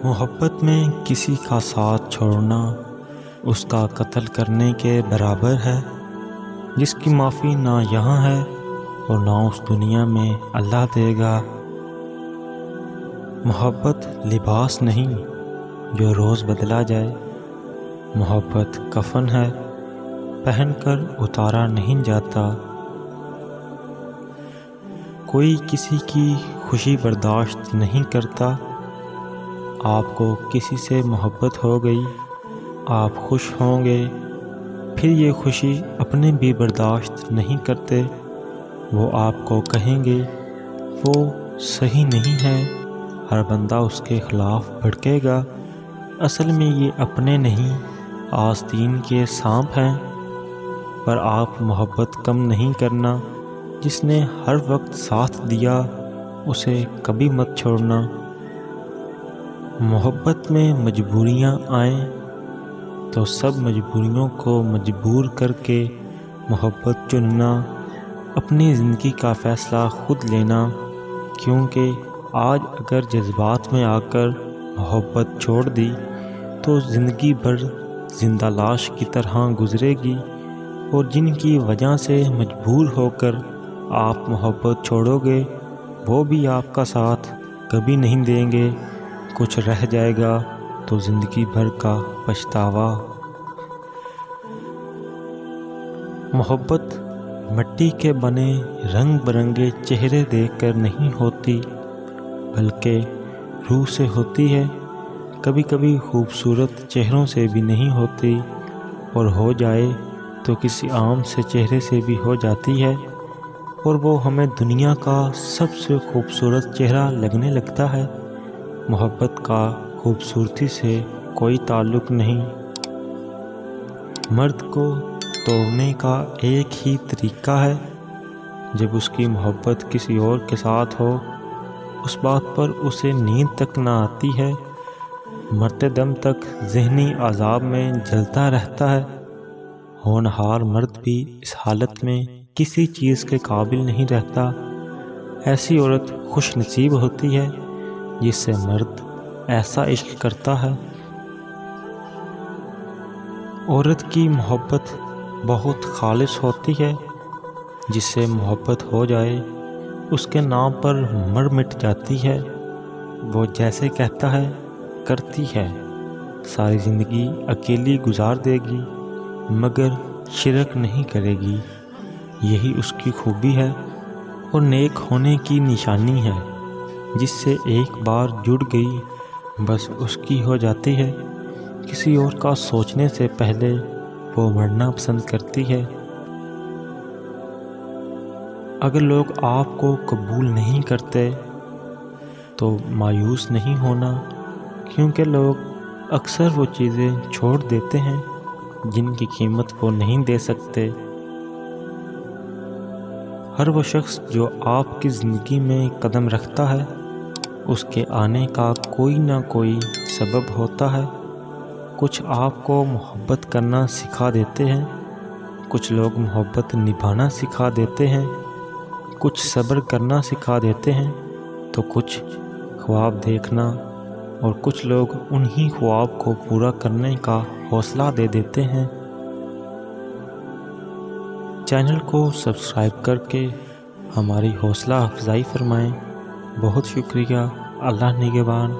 محبت میں کسی کا ساتھ چھوڑنا اس کا قتل کرنے کے برابر ہے، جس کی معافی نہ یہاں ہے اور نہ اس دنیا میں اللہ دے گا۔ محبت لباس نہیں جو روز بدلا جائے، محبت کفن ہے پہن کر اتارا نہیں جاتا۔ کوئی کسی کی خوشی برداشت نہیں کرتا۔ آپ کو کسی سے محبت ہو گئی، آپ خوش ہوں گے، پھر یہ خوشی اپنے بھی برداشت نہیں کرتے، وہ آپ کو کہیں گے وہ صحیح نہیں ہے، ہر بندہ اس کے خلاف بھڑکے گا۔ اصل میں یہ اپنے نہیں آستین کے سانپ ہیں۔ پر آپ محبت کم نہیں کرنا، جس نے ہر وقت ساتھ دیا اسے کبھی مت چھوڑنا۔ محبت میں مجبوریاں آئیں تو سب مجبوریوں کو مجبور کر کے محبت چننا، اپنی زندگی کا فیصلہ خود لینا، کیونکہ آج اگر جذبات میں آ کر محبت چھوڑ دی تو زندگی بھر زندہ لاش کی طرح گزرے گی، اور جن کی وجہ سے مجبور ہو کر آپ محبت چھوڑو گے وہ بھی آپ کا ساتھ کبھی نہیں دیں گے، کچھ رہ جائے گا تو زندگی بھر کا پچھتاوا۔ محبت مٹی کے بنے رنگ برنگے چہرے دیکھ کر نہیں ہوتی، بلکہ روح سے ہوتی ہے۔ کبھی کبھی خوبصورت چہروں سے بھی نہیں ہوتی، اور ہو جائے تو کسی عام سے چہرے سے بھی ہو جاتی ہے، اور وہ ہمیں دنیا کا سب سے خوبصورت چہرہ لگنے لگتا ہے۔ محبت کا خوبصورتی سے کوئی تعلق نہیں۔ مرد کو توڑنے کا ایک ہی طریقہ ہے، جب اس کی محبت کسی اور کے ساتھ ہو، اس بات پر اسے نیند تک نہ آتی ہے، مرتے دم تک ذہنی عذاب میں جلتا رہتا ہے۔ ہونہار مرد بھی اس حالت میں کسی چیز کے قابل نہیں رہتا۔ ایسی عورت خوش نصیب ہوتی ہے جس سے مرد ایسا عشق کرتا ہے۔ عورت کی محبت بہت خالص ہوتی ہے، جس سے محبت ہو جائے اس کے نام پر مر مٹ جاتی ہے، وہ جیسے کہتا ہے کرتی ہے، ساری زندگی اکیلی گزار دے گی مگر شرک نہیں کرے گی، یہی اس کی خوبی ہے اور نیک ہونے کی نشانی ہے۔ جس سے ایک بار جڑ گئی بس اس کی ہو جاتی ہے، کسی اور کا سوچنے سے پہلے وہ مرنا پسند کرتی ہے۔ اگر لوگ آپ کو قبول نہیں کرتے تو مایوس نہیں ہونا، کیونکہ لوگ اکثر وہ چیزیں چھوڑ دیتے ہیں جن کی قیمت وہ نہیں دے سکتے۔ ہر وہ شخص جو آپ کی زندگی میں قدم رکھتا ہے، اس کے آنے کا کوئی نہ کوئی سبب ہوتا ہے۔ کچھ آپ کو محبت کرنا سکھا دیتے ہیں، کچھ لوگ محبت نبھانا سکھا دیتے ہیں، کچھ صبر کرنا سکھا دیتے ہیں، تو کچھ خواب دیکھنا، اور کچھ لوگ انہی خواب کو پورا کرنے کا حوصلہ دے دیتے ہیں۔ چینل کو سبسکرائب کر کے ہماری حوصلہ افزائی فرمائیں۔ بہت شکریہ۔ اللہ نگہبان۔